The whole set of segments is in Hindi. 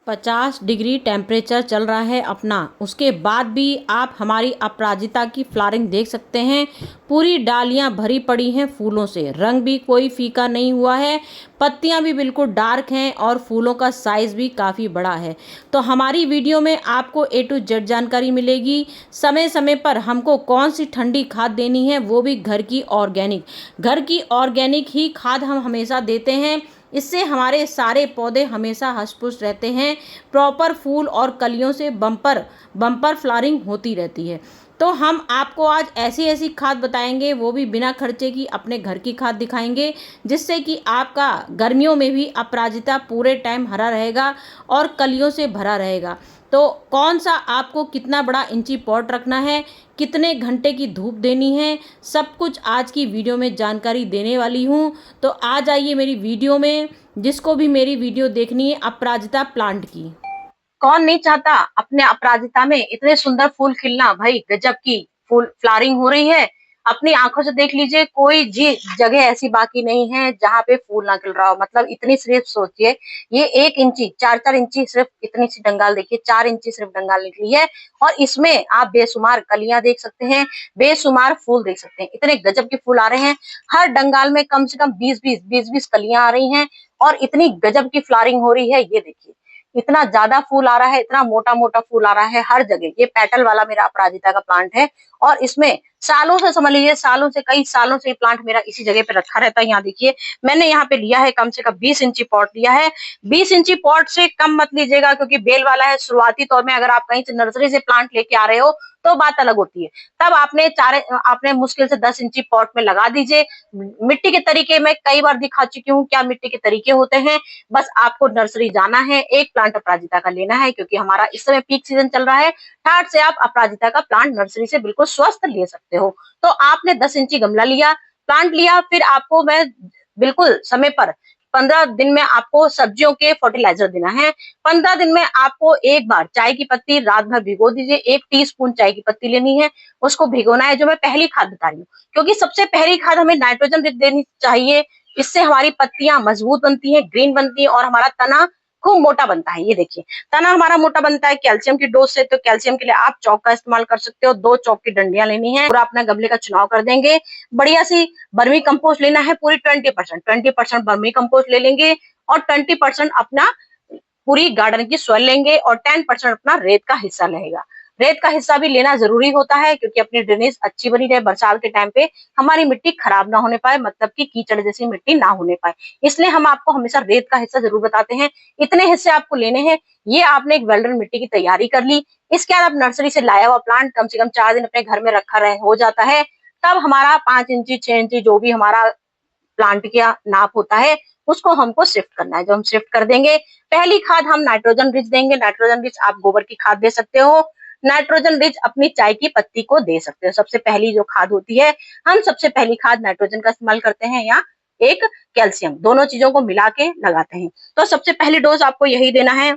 50 डिग्री टेम्परेचर चल रहा है अपना। उसके बाद भी आप हमारी अपराजिता की फ्लावरिंग देख सकते हैं। पूरी डालियां भरी पड़ी हैं फूलों से, रंग भी कोई फीका नहीं हुआ है, पत्तियां भी बिल्कुल डार्क हैं और फूलों का साइज़ भी काफ़ी बड़ा है। तो हमारी वीडियो में आपको A to Z जानकारी मिलेगी। समय समय पर हमको कौन सी ठंडी खाद देनी है, वो भी घर की ऑर्गेनिक ही खाद हम हमेशा देते हैं। इससे हमारे सारे पौधे हमेशा हष्ट-पुष्ट रहते हैं। प्रॉपर फूल और कलियों से बम्पर बम्पर फ्लावरिंग होती रहती है। तो हम आपको आज ऐसी ऐसी खाद बताएंगे, वो भी बिना खर्चे की, अपने घर की खाद दिखाएंगे, जिससे कि आपका गर्मियों में भी अपराजिता पूरे टाइम हरा रहेगा और कलियों से भरा रहेगा। तो कौन सा आपको कितना बड़ा इंची पॉट रखना है, कितने घंटे की धूप देनी है, सब कुछ आज की वीडियो में जानकारी देने वाली हूँ। तो आ जाइए मेरी वीडियो में। जिसको भी मेरी वीडियो देखनी है अपराजिता प्लांट की, कौन नहीं चाहता अपने अपराजिता में इतने सुंदर फूल खिलना। भाई गजब की फूल फ्लावरिंग हो रही है। अपनी आंखों से देख लीजिए, कोई जी जगह ऐसी बाकी नहीं है जहाँ पे फूल ना खिल रहा हो। मतलब इतनी सिर्फ सोचिए, ये 1 इंची 4-4 इंची सिर्फ इतनी सी डंगाल देखिए, 4 इंची सिर्फ डंगाल निकली है। और इसमें आप बेशुमार कलियां देख सकते हैं, बेशुमार फूल देख सकते हैं। इतने गजब के फूल आ रहे हैं। हर डंगाल में कम से कम 20-20 कलियां आ रही हैं और इतनी गजब की फ्लावरिंग हो रही है। ये देखिए, इतना ज्यादा फूल आ रहा है, इतना मोटा मोटा फूल आ रहा है हर जगह। ये पेटल वाला मेरा अपराजिता का प्लांट है और इसमें सालों से, समझ लीजिए सालों से, कई सालों से ये प्लांट मेरा इसी जगह पे रखा रहता है। यहाँ देखिए, मैंने यहाँ पे लिया है कम से कम 20 इंची पॉट लिया है। 20 इंची पॉट से कम मत लीजिएगा, क्योंकि बेल वाला है। शुरुआती तौर में अगर आप कहीं से नर्सरी से प्लांट लेके आ रहे हो तो बात अलग होती है। तब आपने मुश्किल से 10 इंची पॉट में लगा दीजिए। मिट्टी के तरीके मैं कई बार दिखा चुकी हूँ क्या मिट्टी के तरीके होते हैं। बस आपको नर्सरी जाना है, एक प्लांट अपराजिता का लेना है, क्योंकि हमारा इस समय पीक सीजन चल रहा है। ठाट से आप अपराजिता का प्लांट नर्सरी से बिल्कुल स्वस्थ ले सकते हो। तो आपने 10 इंची गमला लिया, प्लांट लिया, फिर आपको मैं बिल्कुल समय पर 15 दिन में आपको सब्जियों के फर्टिलाइजर देना है। 15 दिन में आपको एक बार चाय की पत्ती रात भर भिगो दीजिए। 1 टीस्पून चाय की पत्ती लेनी है, उसको भिगोना है, जो मैं पहली खाद बता रही हूँ। क्योंकि सबसे पहली खाद हमें नाइट्रोजन देनी चाहिए। इससे हमारी पत्तियां मजबूत बनती हैं, ग्रीन बनती हैं और हमारा तना खूब मोटा बनता है। ये देखिए, तना हमारा मोटा बनता है कैल्शियम की डोज से। तो कैल्शियम के लिए आप चौक का इस्तेमाल कर सकते हो। 2 चौक की डंडियां लेनी है, पूरा अपना गमले का चुनाव कर देंगे। बढ़िया सी बर्मी कंपोस्ट लेना है, पूरी 20% बर्मी कंपोस्ट ले लेंगे और 20% अपना पूरी गार्डन की सॉइल लेंगे और 10% अपना रेत का हिस्सा रहेगा। रेत का हिस्सा भी लेना जरूरी होता है, क्योंकि अपनी ड्रेनेज अच्छी बनी रहे, बरसात के टाइम पे हमारी मिट्टी खराब ना होने पाए, मतलब कि कीचड़ जैसी मिट्टी ना होने पाए। इसलिए हम आपको हमेशा रेत का हिस्सा जरूर बताते हैं। इतने हिस्से आपको लेने हैं। ये आपने एक वेल्डन मिट्टी की तैयारी कर ली। इसके बाद आप नर्सरी से लाया हुआ प्लांट कम से कम 4 दिन अपने घर में रखा रहे हो जाता है। तब हमारा 5 इंची 6 इंची जो भी हमारा प्लांट का नाप होता है, उसको हमको शिफ्ट करना है। जो हम शिफ्ट कर देंगे, पहली खाद हम नाइट्रोजन रिच देंगे। नाइट्रोजन रिच आप गोबर की खाद दे सकते हो, नाइट्रोजन रिच अपनी चाय की पत्ती को दे सकते हो। सबसे पहली जो खाद होती है, हम सबसे पहली खाद नाइट्रोजन का इस्तेमाल करते हैं या एक कैल्शियम, दोनों चीजों को मिला के लगाते हैं। तो सबसे पहली डोज आपको यही देना है।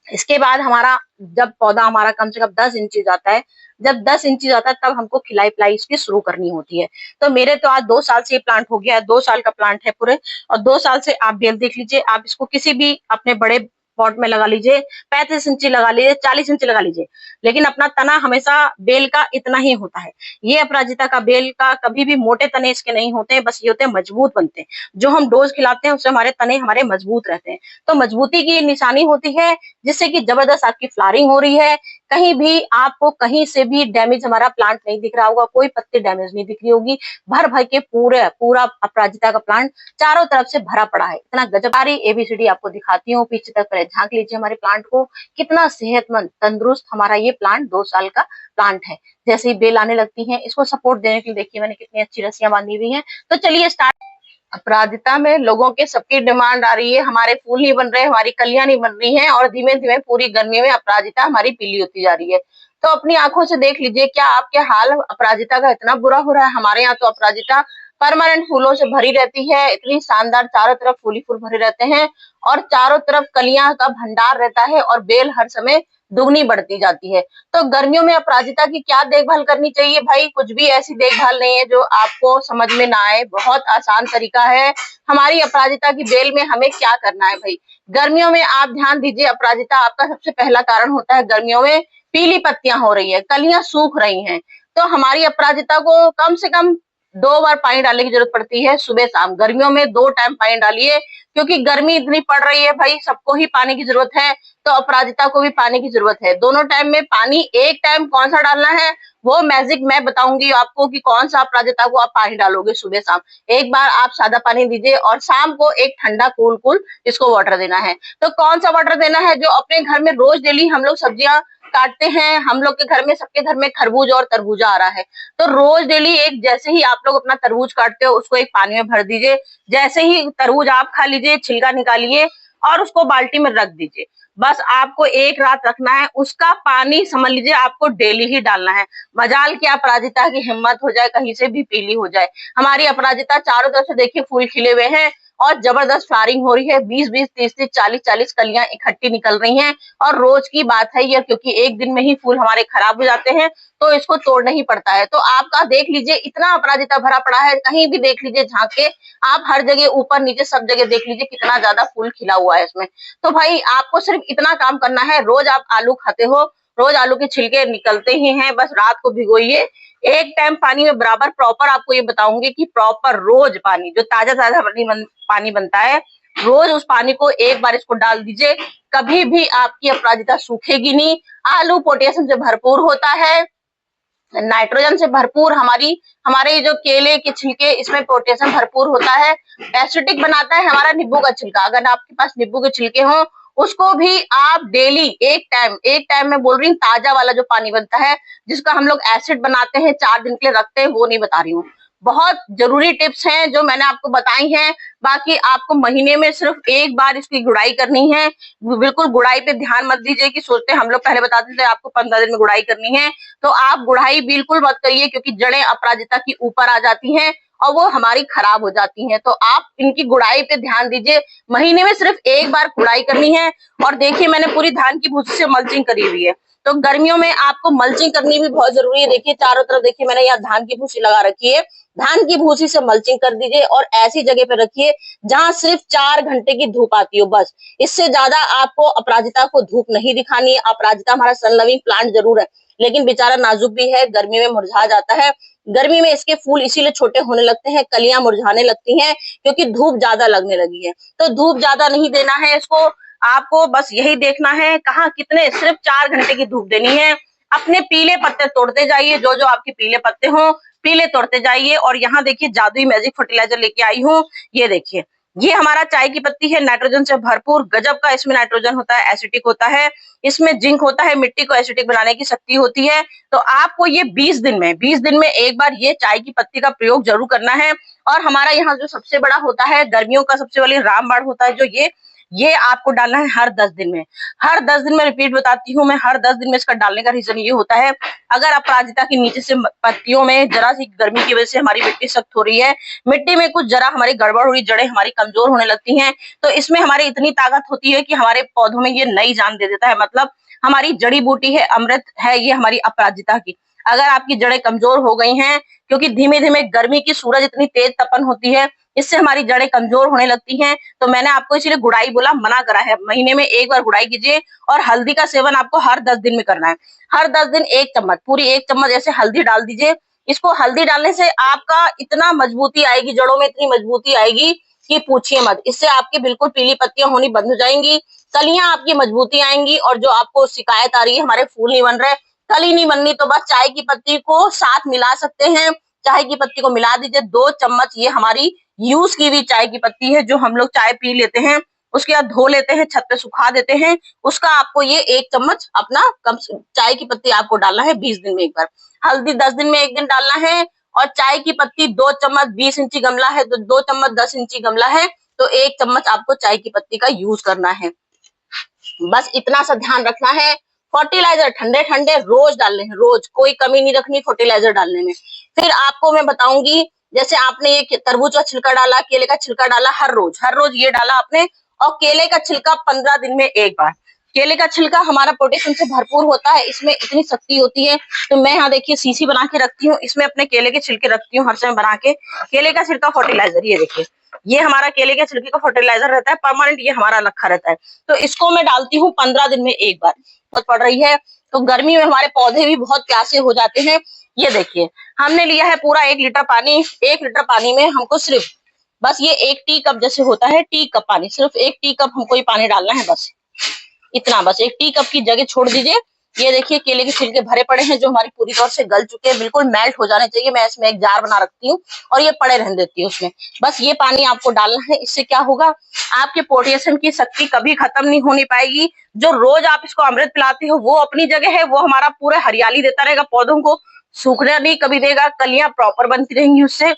इसके बाद हमारा जब पौधा हमारा कम से कम 10 इंची जाता है, जब 10 इंची जाता है तब हमको खिलाई पिलाई इसकी शुरू करनी होती है। तो मेरे तो आज 2 साल से ये प्लांट हो गया है, 2 साल का प्लांट है पूरे। और 2 साल से आप बेल देख लीजिए, आप इसको किसी भी अपने बड़े पॉट में लगा लीजिए, 35 इंची लगा लीजिए, 40 इंची लगा लीजिए, लेकिन अपना तना हमेशा बेल का इतना ही होता है। ये अपराजिता का बेल का कभी भी मोटे तने इसके नहीं होते, बस ये होते हैं मजबूत बनते हैं। जो हम डोज खिलाते हैं उससे हमारे तने हमारे मजबूत रहते हैं। तो मजबूती की निशानी होती है, जिससे कि जबरदस्त आपकी फ्लावरिंग हो रही है। कहीं भी आपको कहीं से भी डैमेज हमारा प्लांट नहीं दिख रहा होगा, कोई पत्ती डैमेज नहीं दिख रही होगी। भर भर के पूरा अपराजिता का प्लांट चारों तरफ से भरा पड़ा है। इतना गजब। सारी एबीसीडी आपको दिखाती हूँ, पीछे तक पहले झांक लीजिए हमारे प्लांट को। कितना सेहतमंद तंदुरुस्त हमारा ये प्लांट 2 साल का प्लांट है। जैसे ही बेल आने लगती है, इसको सपोर्ट देने के लिए देखिए मैंने कितनी अच्छी रस्सियां बांधी हुई हैं। तो चलिए स्टार्ट। अपराजिता में लोगों के सबकी डिमांड आ रही है, हमारे फूल नहीं बन रहे, हमारी कलियां नहीं बन रही हैं और धीमे धीमे पूरी गर्मी में अपराजिता हमारी पीली होती जा रही है। तो अपनी आंखों से देख लीजिए, क्या आपके हाल अपराजिता का इतना बुरा हो रहा है? हमारे यहाँ तो अपराजिता परमानेंट फूलों से भरी रहती है, इतनी शानदार, चारों तरफ फूल ही फूल भरे रहते हैं और चारों तरफ कलियां का भंडार रहता है और बेल हर समय दुगनी बढ़ती जाती है। तो गर्मियों में अपराजिता की क्या देखभाल करनी चाहिए भाई? कुछ भी ऐसी देखभाल नहीं है जो आपको समझ में ना आए, बहुत आसान तरीका है। हमारी अपराजिता की बेल में हमें क्या करना है भाई? गर्मियों में आप ध्यान दीजिए, अपराजिता आपका सबसे पहला कारण होता है गर्मियों में पीली पत्तियां हो रही है, कलियां सूख रही हैं। तो हमारी अपराजिता को कम से कम 2 बार पानी डालने की जरूरत पड़ती है, सुबह शाम। गर्मियों में 2 टाइम पानी डालिए, क्योंकि गर्मी इतनी पड़ रही है भाई, सबको ही पानी की जरूरत है, तो अपराजिता को भी पानी की जरूरत है। दोनों टाइम में पानी, एक टाइम कौन सा डालना है वो मैजिक मैं बताऊंगी आपको कि कौन सा अपराजिता को आप पानी डालोगे सुबह शाम। एक बार आप सादा पानी दीजिए और शाम को एक ठंडा कूल कूल इसको वाटर देना है। तो कौन सा वाटर देना है? जो अपने घर में रोज डेली हम लोग सब्जियां काटते हैं, हम लोग के घर में, सबके घर में खरबूज और तरबूजा आ रहा है, तो रोज डेली एक, जैसे ही आप लोग अपना तरबूज काटते हो उसको एक पानी में भर दीजिए। जैसे ही तरबूज आप खा लीजिए, छिलका निकालिए और उसको बाल्टी में रख दीजिए। बस आपको एक रात रखना है, उसका पानी समझ लीजिए आपको डेली ही डालना है। मजाल की अपराजिता की हिम्मत हो जाए, कहीं से भी पीली हो जाए। हमारी अपराजिता चारों तरफ से देखिए फूल खिले हुए हैं और जबरदस्त फ्लावरिंग हो रही है, 20-20, 30-30, 40-40 कलियां इकट्ठी निकल रही हैं। और रोज की बात है ये, क्योंकि एक दिन में ही फूल हमारे खराब हो जाते हैं, तो इसको तोड़ना ही पड़ता है। तो आपका देख लीजिए इतना अपराजिता भरा पड़ा है, कहीं भी देख लीजिए झांक के, आप हर जगह ऊपर नीचे सब जगह देख लीजिए कितना ज्यादा फूल खिला हुआ है इसमें। तो भाई आपको सिर्फ इतना काम करना है, रोज आप आलू खाते हो, रोज आलू के छिलके निकलते ही हैं, बस रात को भिगोइए एक टाइम पानी में बराबर। प्रॉपर आपको ये बताऊंगी कि प्रॉपर रोज पानी, जो ताजा ताजा पानी बनता है, रोज उस पानी को एक बार इसको डाल दीजिए, कभी भी आपकी अपराजिता सूखेगी नहीं। आलू पोटेशियम से भरपूर होता है, नाइट्रोजन से भरपूर, हमारे जो केले के छिलके, इसमें पोटेशियम भरपूर होता है। एसिडिक बनाता है हमारा नींबू का छिलका, अगर आपके पास नींबू के छिलके हो उसको भी आप डेली एक टाइम में बोल रही हूँ, ताजा वाला जो पानी बनता है जिसका हम लोग एसिड बनाते हैं 4 दिन के लिए रखते हैं, वो नहीं बता रही हूँ। बहुत जरूरी टिप्स हैं जो मैंने आपको बताई हैं। बाकी आपको महीने में सिर्फ एक बार इसकी गुड़ाई करनी है। बिल्कुल गुड़ाई पे ध्यान मत दीजिए कि सोचते हम लोग पहले बताते थे आपको 15 दिन में गुड़ाई करनी है, तो आप गुड़ाई बिल्कुल मत करिए, क्योंकि जड़ें अपराजिता की ऊपर आ जाती हैं और वो हमारी खराब हो जाती हैं। तो आप इनकी गुड़ाई पे ध्यान दीजिए, महीने में सिर्फ एक बार गुड़ाई करनी है। और देखिए मैंने पूरी धान की भूसी से मल्चिंग करी हुई है, तो गर्मियों में आपको मल्चिंग करनी भी बहुत जरूरी है। देखिए चारों तरफ देखिए मैंने यहाँ धान की भूसी लगा रखी है, धान की भूसी से मल्चिंग कर दीजिए और ऐसी जगह पे रखिए जहां सिर्फ 4 घंटे की धूप आती हो, बस। इससे ज्यादा आपको अपराजिता को धूप नहीं दिखानी है। अपराजिता हमारा सन लविंग प्लांट जरूर है, लेकिन बेचारा नाजुक भी है, गर्मी में मुरझा जाता है। गर्मी में इसके फूल इसीलिए छोटे होने लगते हैं, कलियां मुरझाने लगती हैं, क्योंकि धूप ज्यादा लगने लगी है। तो धूप ज्यादा नहीं देना है इसको, आपको बस यही देखना है कहाँ कितने, सिर्फ 4 घंटे की धूप देनी है। अपने पीले पत्ते तोड़ते जाइए, जो जो आपके पीले पत्ते हो पीले तोड़ते जाइए। और यहाँ देखिए जादुई मैजिक फर्टिलाइजर लेके आई हूँ, ये देखिए, ये हमारा चाय की पत्ती है, नाइट्रोजन से भरपूर, गजब का इसमें नाइट्रोजन होता है, एसिडिक होता है, इसमें जिंक होता है, मिट्टी को एसिडिक बनाने की शक्ति होती है। तो आपको ये 20 दिन में एक बार ये चाय की पत्ती का प्रयोग जरूर करना है। और हमारा यहाँ जो सबसे बड़ा होता है, गर्मियों का सबसे बड़ी रामबाण होता है, जो ये आपको डालना है हर 10 दिन में। हर 10 दिन में, रिपीट बताती हूँ मैं, हर 10 दिन में इसका डालने का रीजन ये होता है, अगर अपराजिता की नीचे से पत्तियों में जरा सी गर्मी की वजह से हमारी मिट्टी सख्त हो रही है, मिट्टी में कुछ जरा हमारी गड़बड़ हो रही, जड़ें हमारी कमजोर होने लगती हैं, तो इसमें हमारी इतनी ताकत होती है कि हमारे पौधों में ये नई जान दे देता है। मतलब हमारी जड़ी बूटी है, अमृत है ये हमारी अपराजिता की। अगर आपकी जड़ें कमजोर हो गई हैं, क्योंकि धीमे धीमे गर्मी की सूरज इतनी तेज तपन होती है, इससे हमारी जड़ें कमजोर होने लगती हैं, तो मैंने आपको इसीलिए गुड़ाई बोला, मना करा है। महीने में एक बार गुड़ाई कीजिए। और हल्दी का सेवन आपको हर 10 दिन में करना है। हर 10 दिन 1 चम्मच, पूरी 1 चम्मच ऐसे हल्दी डाल दीजिए। इसको हल्दी डालने से आपका इतना मजबूती आएगी, जड़ों में इतनी मजबूती आएगी कि पूछिए मत। इससे आपकी बिल्कुल पीली पत्तियां होनी बंद हो जाएंगी, कलियां आपकी मजबूती आएंगी। और जो आपको शिकायत आ रही है हमारे फूल नहीं बन रहे, कली नहीं बननी, तो बस चाय की पत्ती को साथ मिला सकते हैं। चाय की पत्ती को मिला दीजिए, 2 चम्मच, ये हमारी यूज की हुई चाय की पत्ती है, जो हम लोग चाय पी लेते हैं उसके बाद धो लेते हैं, छत पे सुखा देते हैं, उसका आपको ये 1 चम्मच अपना कम चाय की पत्ती आपको डालना है 20 दिन में एक बार। हल्दी 10 दिन में एक दिन डालना है। और चाय की पत्ती 2 चम्मच, 20 इंची गमला है तो 2 चम्मच, 10 इंची गमला है तो 1 चम्मच आपको चाय की पत्ती का यूज करना है। बस इतना सा ध्यान रखना है। फर्टिलाइजर ठंडे ठंडे रोज डालने हैं, रोज, कोई कमी नहीं रखनी फर्टिलाइजर डालने में। फिर आपको मैं बताऊंगी, जैसे आपने ये तरबूज का छिलका डाला, केले का छिलका डाला, हर रोज ये डाला आपने, और केले का छिलका 15 दिन में एक बार। केले का छिलका हमारा पोटेशियम से भरपूर होता है, इसमें इतनी शक्ति होती है। तो मैं यहाँ देखिए सीसी बना के रखती हूँ, इसमें अपने केले के छिलके रखती हूँ हर समय बना के। केले का छिलका फर्टिलाइजर, ये देखिए, ये हमारा केले के छिलके का फर्टिलाइजर रहता है, परमानेंट ये हमारा रखा रहता है। तो इसको मैं डालती हूँ 15 दिन में एक बार। बहुत पड़ रही है तो गर्मी में हमारे पौधे भी बहुत प्यासे हो जाते हैं। ये देखिए हमने लिया है पूरा 1 लीटर पानी। 1 लीटर पानी में हमको सिर्फ बस ये 1 टी कप जैसे होता है, टी कप पानी, सिर्फ 1 टी कप हमको ये पानी डालना है, बस इतना, बस 1 टी कप की जगह छोड़ दीजिए। ये देखिए केले के छिलके भरे पड़े हैं जो हमारी पूरी तौर से गल चुके हैं, बिल्कुल मेल्ट हो जाने चाहिए। मैं इसमें एक जार बना रखती हूँ और ये पड़े रहने देती हूँ उसमें। बस ये पानी आपको डालना है। इससे क्या होगा, आपके पोटेशियम की शक्ति कभी खत्म नहीं होनी पाएगी। जो रोज आप इसको अमृत पिलाते हो वो अपनी जगह है, वो हमारा पूरा हरियाली देता रहेगा, पौधों को सूखने नहीं कभी देगा, कलियां प्रॉपर बनती रहेंगी उससे।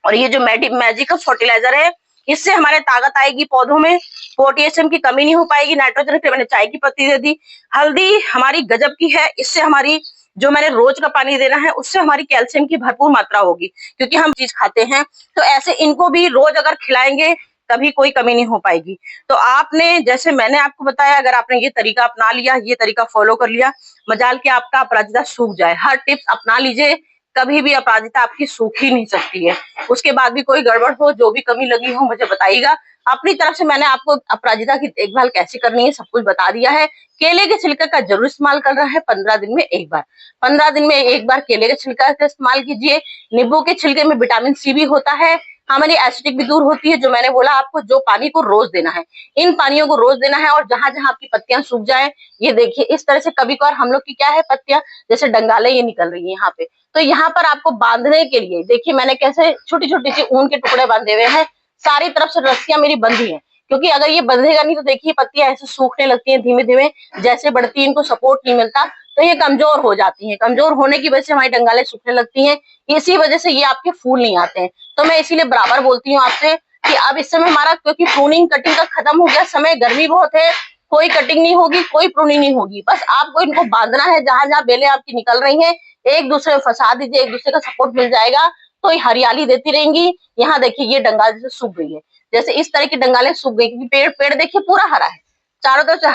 और ये जो मैजिकल फर्टिलाइजर है, इससे हमारे ताकत आएगी पौधों में, पोटेशियम की कमी नहीं हो पाएगी। नाइट्रोजन पे मैंने चाय की पत्ती दे दी। हल्दी हमारी गजब की है, इससे हमारी जो मैंने रोज का पानी देना है उससे हमारी कैल्शियम की भरपूर मात्रा होगी, क्योंकि हम चीज खाते हैं। तो ऐसे इनको भी रोज अगर खिलाएंगे कभी कोई कमी नहीं हो पाएगी। तो आपने, जैसे मैंने आपको बताया, अगर आपने ये तरीका अपना लिया, ये तरीका फॉलो कर लिया, मजाल के आपका अपराजिता सूख जाए। हर टिप्स अपना लीजिए, कभी भी अपराजिता आपकी सूख ही नहीं सकती है। उसके बाद भी कोई गड़बड़ हो, जो भी कमी लगी हो मुझे बताइएगा। अपनी तरफ से मैंने आपको अपराजिता की देखभाल कैसे करनी है सब कुछ बता दिया है। केले के छिलके का जरूर इस्तेमाल कर रहा है 15 दिन में एक बार। 15 दिन में एक बार केले के छिलका का इस्तेमाल कीजिए। नींबू के छिलके में विटामिन सी भी होता है, हमारी एसिडिक भी दूर होती है। जो मैंने बोला आपको, जो पानी को रोज देना है, इन पानियों को रोज देना है। और जहां जहां आपकी पत्तियां सूख जाए, ये देखिए इस तरह से, कभी कभार हम लोग की क्या है, पत्तियां जैसे डंगाले ये निकल रही है यहाँ पे, तो यहाँ पर आपको बांधने के लिए देखिए मैंने कैसे छोटी छोटी सी ऊन के टुकड़े बांधे हुए हैं। सारी तरफ से रस्सियां मेरी बंधी है, क्योंकि अगर ये बंधेगा नहीं तो देखिए पत्तियां ऐसे सूखने लगती हैं धीमे धीमे, जैसे बढ़ती है इनको सपोर्ट नहीं मिलता तो ये कमजोर हो जाती हैं। कमजोर होने की वजह से हमारी डंगाले सूखने लगती हैं, इसी वजह से ये आपके फूल नहीं आते हैं। तो मैं इसीलिए बराबर बोलती हूँ आपसे कि अब इस समय हमारा, क्योंकि प्रूनिंग कटिंग का खत्म हो गया समय, गर्मी बहुत है, कोई कटिंग नहीं होगी, कोई प्रूनिंग नहीं होगी। बस आपको इनको बांधना है, जहां जहां बेलें आपकी निकल रही हैं एक दूसरे में फंसा दीजिए, एक दूसरे का सपोर्ट मिल जाएगा तो ये हरियाली देती रहेंगी। यहाँ देखिए ये डंगाल जैसे सूख गई है, जैसे इस तरह की डंगालें सूख गई, क्योंकि पेड़ पेड़ देखिए पूरा हरा है, चारों तरफ से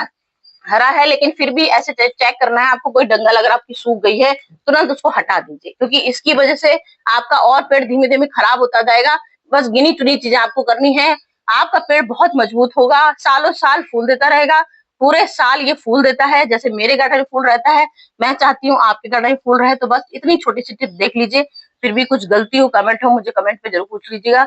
हरा है, लेकिन फिर भी ऐसे चेक करना है आपको, कोई डंगल अगर आपकी सूख गई है तुरंत उसको हटा दीजिए, क्योंकि इसकी वजह से आपका और पेड़ धीमे धीमे खराब होता जाएगा। बस गिनी चुनी चीजें आपको करनी है, आपका पेड़ बहुत मजबूत होगा, सालों साल फूल देता रहेगा। पूरे साल ये फूल देता है, जैसे मेरे गार्डन में फूल रहता है, मैं चाहती हूँ आपके गार्डन में फूल रहे। तो बस इतनी छोटी सी टिप देख लीजिए, फिर भी कुछ गलती हो, कमेंट हो, मुझे कमेंट पे जरूर पूछ लीजिएगा।